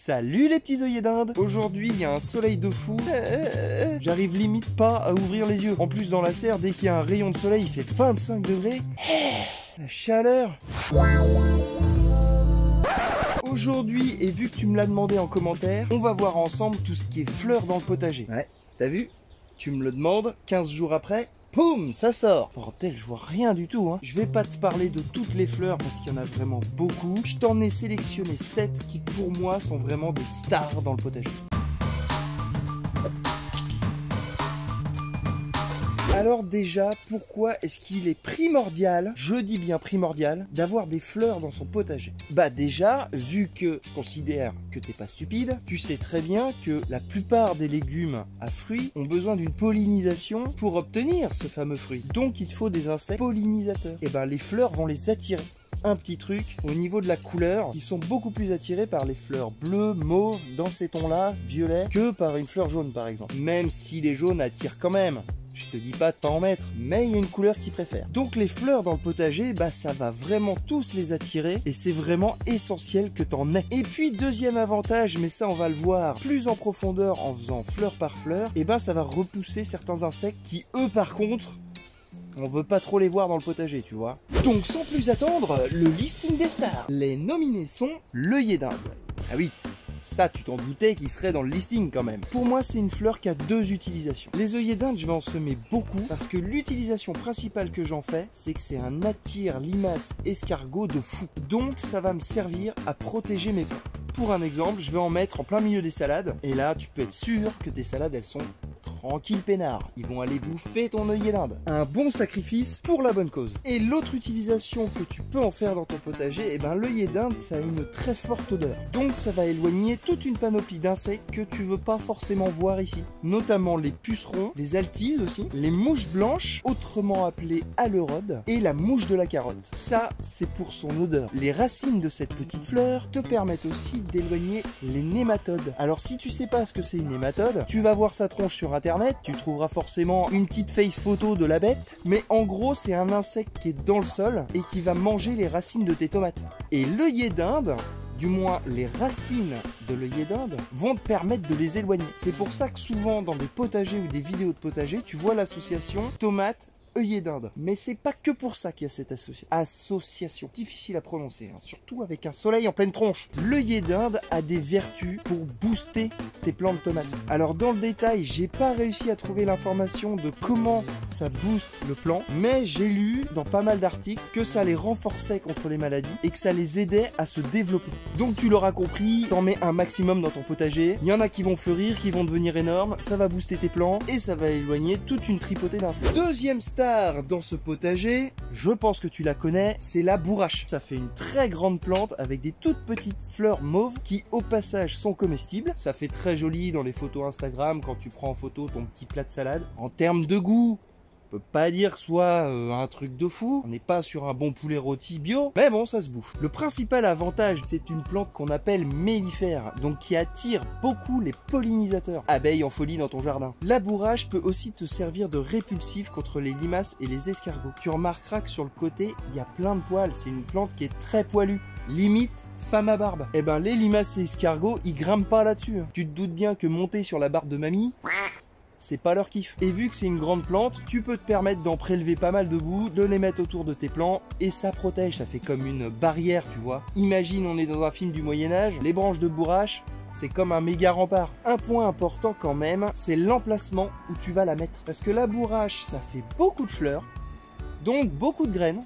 Salut les petits œillets d'Inde. Aujourd'hui il y a un soleil de fou. J'arrive limite pas à ouvrir les yeux. En plus dans la serre, dès qu'il y a un rayon de soleil, il fait 25 degrés. La chaleur. Aujourd'hui, et vu que tu me l'as demandé en commentaire, on va voir ensemble tout ce qui est fleurs dans le potager. Ouais, t'as vu? Tu me le demandes, 15 jours après, boum, ça sort. Bordel, je vois rien du tout, hein. Je vais pas te parler de toutes les fleurs parce qu'il y en a vraiment beaucoup. Je t'en ai sélectionné 7 qui pour moi sont vraiment des stars dans le potager. Alors déjà, pourquoi est-ce qu'il est primordial, je dis bien primordial, d'avoir des fleurs dans son potager? Bah déjà, vu que je considère que t'es pas stupide, tu sais très bien que la plupart des légumes à fruits ont besoin d'une pollinisation pour obtenir ce fameux fruit. Donc il te faut des insectes pollinisateurs. Et ben les fleurs vont les attirer. Un petit truc au niveau de la couleur, ils sont beaucoup plus attirés par les fleurs bleues, mauves, dans ces tons-là, violets, que par une fleur jaune par exemple. Même si les jaunes attirent quand même. Je te dis pas de pas en mettre, mais il y a une couleur qu'ils préfèrent. Donc les fleurs dans le potager, bah ça va vraiment tous les attirer et c'est vraiment essentiel que t'en aies. Et puis deuxième avantage, mais ça on va le voir plus en profondeur en faisant fleur par fleur, et ben ça va repousser certains insectes qui eux par contre, on veut pas trop les voir dans le potager, tu vois. Donc sans plus attendre, le listing des stars. Les nominés sont l'œillet d'Inde. Ah oui, ça, tu t'en doutais qu'il serait dans le listing quand même. Pour moi, c'est une fleur qui a deux utilisations. Les œillets d'Inde, je vais en semer beaucoup parce que l'utilisation principale que j'en fais, c'est que c'est un attire limaces escargot de fou. Donc, ça va me servir à protéger mes plants. Pour un exemple, je vais en mettre en plein milieu des salades. Et là, tu peux être sûr que tes salades, elles sont tranquilles peinards. Ils vont aller bouffer ton œillet d'Inde. Un bon sacrifice pour la bonne cause. Et l'autre utilisation que tu peux en faire dans ton potager, eh ben l'œillet d'Inde, ça a une très forte odeur. Donc ça va éloigner toute une panoplie d'insectes que tu veux pas forcément voir ici. Notamment les pucerons, les altises aussi, les mouches blanches, autrement appelées alerodes, et la mouche de la carotte. Ça, c'est pour son odeur. Les racines de cette petite fleur te permettent aussi d'éloigner les nématodes. Alors si tu sais pas ce que c'est une nématode, tu vas voir sa tronche sur internet, tu trouveras forcément une petite face photo de la bête, mais en gros c'est un insecte qui est dans le sol et qui va manger les racines de tes tomates. Et l'œillet d'Inde, du moins les racines de l'œillet d'Inde, vont te permettre de les éloigner. C'est pour ça que souvent dans des potagers ou des vidéos de potager, tu vois l'association tomate œillet d'Inde. Mais c'est pas que pour ça qu'il y a cette association. Difficile à prononcer, hein, surtout avec un soleil en pleine tronche. L'œillet d'Inde a des vertus pour booster tes plants de tomates. Alors dans le détail, j'ai pas réussi à trouver l'information de comment ça booste le plant, mais j'ai lu dans pas mal d'articles que ça les renforçait contre les maladies et que ça les aidait à se développer. Donc tu l'auras compris, t'en mets un maximum dans ton potager. Il y en a qui vont fleurir, qui vont devenir énormes, ça va booster tes plants et ça va éloigner toute une tripotée d'insectes. Deuxième star dans ce potager, je pense que tu la connais, c'est la bourrache. Ça fait une très grande plante avec des toutes petites fleurs mauves qui au passage sont comestibles. Ça fait très joli dans les photos Instagram quand tu prends en photo ton petit plat de salade. En termes de goût, on peut pas dire que soit un truc de fou, on n'est pas sur un bon poulet rôti bio, mais bon ça se bouffe. Le principal avantage, c'est une plante qu'on appelle mellifère, donc qui attire beaucoup les pollinisateurs, abeilles en folie dans ton jardin. La bourrache peut aussi te servir de répulsif contre les limaces et les escargots. Tu remarqueras que sur le côté, il y a plein de poils, c'est une plante qui est très poilue, limite femme à barbe. Et ben les limaces et escargots, ils grimpent pas là-dessus. Tu te doutes bien que monter sur la barbe de mamie, c'est pas leur kiff. Et vu que c'est une grande plante, tu peux te permettre d'en prélever pas mal de bouts, de les mettre autour de tes plants, et ça protège, ça fait comme une barrière, tu vois. Imagine, on est dans un film du Moyen-Âge, les branches de bourrache, c'est comme un méga rempart. Un point important quand même, c'est l'emplacement où tu vas la mettre. Parce que la bourrache, ça fait beaucoup de fleurs, donc beaucoup de graines,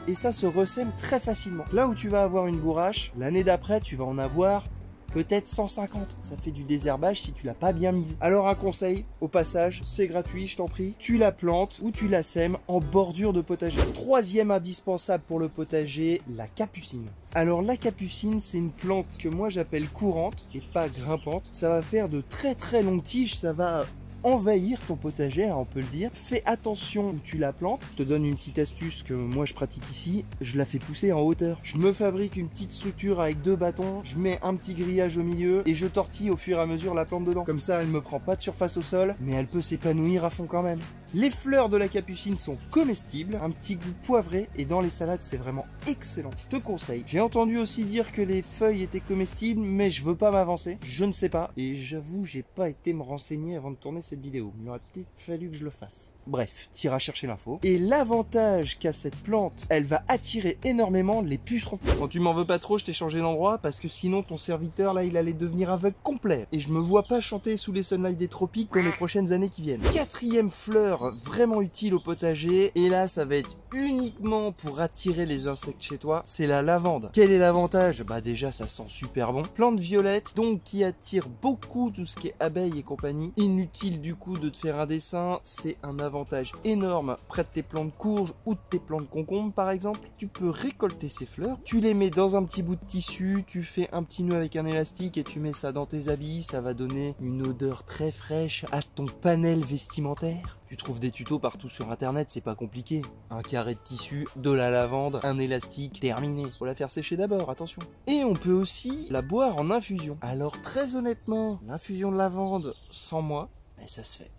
et ça se ressème très facilement. Là où tu vas avoir une bourrache, l'année d'après, tu vas en avoir peut-être 150, ça fait du désherbage si tu l'as pas bien mise. Alors un conseil, au passage, c'est gratuit, je t'en prie, tu la plantes ou tu la sèmes en bordure de potager. Troisième indispensable pour le potager, la capucine. Alors la capucine, c'est une plante que moi j'appelle courante et pas grimpante. Ça va faire de très très longues tiges, ça va envahir ton potager, hein, on peut le dire. Fais attention où tu la plantes. Je te donne une petite astuce que moi je pratique ici. Je la fais pousser en hauteur. Je me fabrique une petite structure avec 2 bâtons. Je mets un petit grillage au milieu et je tortille au fur et à mesure la plante dedans. Comme ça, elle me prend pas de surface au sol, mais elle peut s'épanouir à fond quand même. Les fleurs de la capucine sont comestibles, un petit goût poivré et dans les salades c'est vraiment excellent, je te conseille. J'ai entendu aussi dire que les feuilles étaient comestibles, mais je veux pas m'avancer, je ne sais pas. Et j'avoue, j'ai pas été me renseigner avant de tourner cette vidéo, il aurait peut-être fallu que je le fasse. Bref, t'iras chercher l'info. Et l'avantage qu'a cette plante, elle va attirer énormément les pucerons. Quand tu m'en veux pas trop, je t'ai changé d'endroit parce que sinon ton serviteur là, il allait devenir aveugle complet. Et je me vois pas chanter sous les sunlights des tropiques dans les prochaines années qui viennent. 4e fleur vraiment utile au potager. Et là, ça va être uniquement pour attirer les insectes chez toi. C'est la lavande. Quel est l'avantage? Bah déjà, ça sent super bon. Plante violette, donc qui attire beaucoup tout ce qui est abeilles et compagnie. Inutile du coup de te faire un dessin. C'est un avantage énorme près de tes plants de courge ou de tes plants de concombre par exemple. Tu peux récolter ces fleurs, tu les mets dans un petit bout de tissu, tu fais un petit nœud avec un élastique et tu mets ça dans tes habits. Ça va donner une odeur très fraîche à ton panel vestimentaire. Tu trouves des tutos partout sur internet, c'est pas compliqué. Un carré de tissu, de la lavande, un élastique, terminé. Faut la faire sécher d'abord, attention. Et on peut aussi la boire en infusion. Alors très honnêtement, l'infusion de lavande sans moi, ben, ça se fait.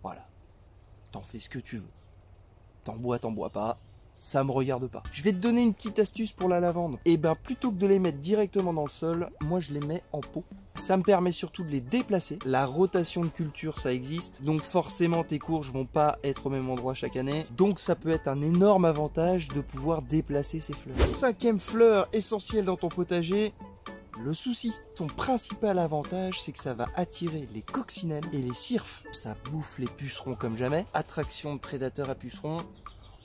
Voilà. T'en fais ce que tu veux. T'en bois pas. Ça me regarde pas. Je vais te donner une petite astuce pour la lavande. Et ben plutôt que de les mettre directement dans le sol, moi je les mets en pot. Ça me permet surtout de les déplacer. La rotation de culture, ça existe. Donc forcément, tes courges vont pas être au même endroit chaque année. Donc ça peut être un énorme avantage de pouvoir déplacer ces fleurs. 5e fleur essentielle dans ton potager. Le souci, son principal avantage, c'est que ça va attirer les coccinelles et les cirfes. Ça bouffe les pucerons comme jamais. Attraction de prédateurs à pucerons,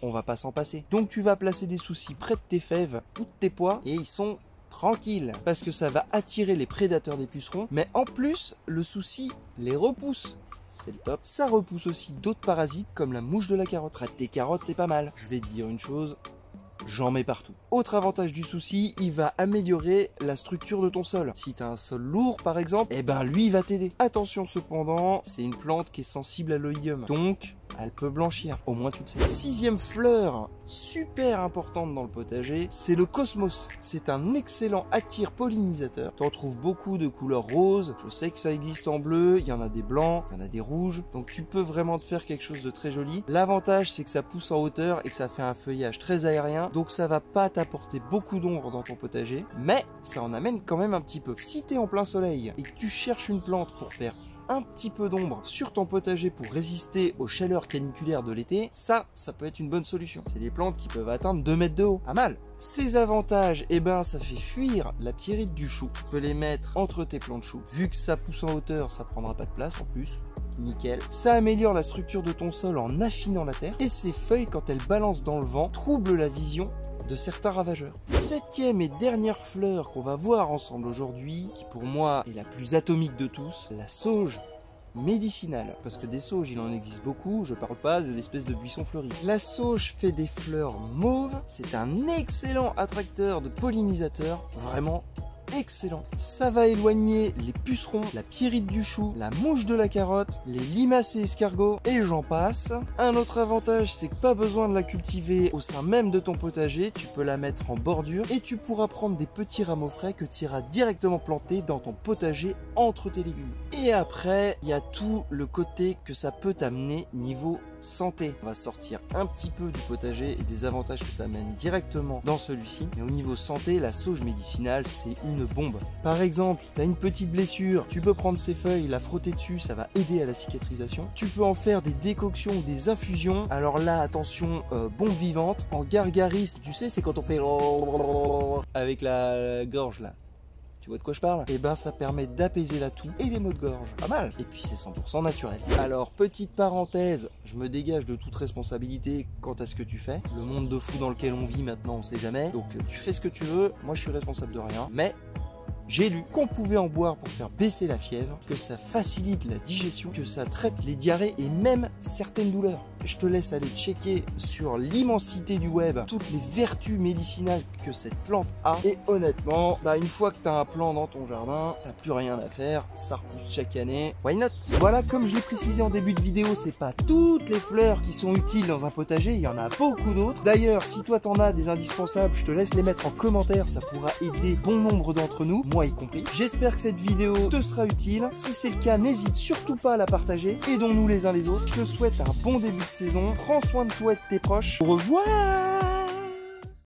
on va pas s'en passer. Donc tu vas placer des soucis près de tes fèves ou de tes pois et ils sont tranquilles. Parce que ça va attirer les prédateurs des pucerons. Mais en plus, le souci les repousse. C'est le top. Ça repousse aussi d'autres parasites comme la mouche de la carotte. Près de tes carottes, c'est pas mal. Je vais te dire une chose. J'en mets partout. Autre avantage du souci, il va améliorer la structure de ton sol. Si tu as un sol lourd par exemple, eh ben lui il va t'aider. Attention cependant, c'est une plante qui est sensible à l'oïdium. Donc, elle peut blanchir. Au moins tu le sais. 6e fleur, super importante dans le potager, c'est le cosmos. C'est un excellent attire-pollinisateur. Tu en trouves beaucoup de couleurs roses. Je sais que ça existe en bleu, il y en a des blancs, il y en a des rouges. Donc tu peux vraiment te faire quelque chose de très joli. L'avantage c'est que ça pousse en hauteur et que ça fait un feuillage très aérien. Donc ça va pas t'apporter beaucoup d'ombre dans ton potager, mais ça en amène quand même un petit peu. Si tu es en plein soleil et que tu cherches une plante pour faire un petit peu d'ombre sur ton potager pour résister aux chaleurs caniculaires de l'été, ça peut être une bonne solution. C'est des plantes qui peuvent atteindre 2 mètres de haut. Pas mal. Ces avantages, eh ben, ça fait fuir la pierrite du chou. Tu peux les mettre entre tes plants de chou. Vu que ça pousse en hauteur, ça prendra pas de place en plus. Nickel. Ça améliore la structure de ton sol en affinant la terre. Et ces feuilles, quand elles balancent dans le vent, troublent la vision de certains ravageurs. 7e et dernière fleur qu'on va voir ensemble aujourd'hui, qui pour moi est la plus atomique de tous, la sauge médicinale. Parce que des sauges, il en existe beaucoup, je parle pas de l'espèce de buisson fleuri. La sauge fait des fleurs mauves, c'est un excellent attracteur de pollinisateurs, vraiment excellent. Ça va éloigner les pucerons, la pierrite du chou, la mouche de la carotte, les limaces et escargots, et j'en passe. Un autre avantage, c'est que pas besoin de la cultiver au sein même de ton potager, tu peux la mettre en bordure et tu pourras prendre des petits rameaux frais que tu iras directement planter dans ton potager entre tes légumes. Et après, il y a tout le côté que ça peut t'amener niveau santé. On va sortir un petit peu du potager et des avantages que ça amène directement dans celui-ci. Mais au niveau santé, la sauge médicinale, c'est une bombe. Par exemple, tu as une petite blessure, tu peux prendre ces feuilles, la frotter dessus, ça va aider à la cicatrisation. Tu peux en faire des décoctions ou des infusions. Alors là, attention, bombe vivante. En gargarisme, tu sais, c'est quand on fait avec la gorge là. Tu vois de quoi je parle? Et ben ça permet d'apaiser la toux et les maux de gorge. Pas mal. Et puis c'est 100% naturel. Alors petite parenthèse, je me dégage de toute responsabilité quant à ce que tu fais. Le monde de fou dans lequel on vit maintenant, on sait jamais. Donc tu fais ce que tu veux, moi je suis responsable de rien. Mais J'ai lu qu'on pouvait en boire pour faire baisser la fièvre, que ça facilite la digestion, que ça traite les diarrhées et même certaines douleurs. Je te laisse aller checker sur l'immensité du web toutes les vertus médicinales que cette plante a. Et honnêtement, une fois que tu as un plant dans ton jardin, t'as plus rien à faire, ça repousse chaque année. Why not? Voilà, comme je l'ai précisé en début de vidéo, c'est pas toutes les fleurs qui sont utiles dans un potager, il y en a beaucoup d'autres. D'ailleurs, si toi t'en as des indispensables, je te laisse les mettre en commentaire, ça pourra aider bon nombre d'entre nous, moi y compris. J'espère que cette vidéo te sera utile. Si c'est le cas, n'hésite surtout pas à la partager. Aidons-nous les uns les autres. Je te souhaite un bon début de saison. Prends soin de toi et de tes proches. Au revoir!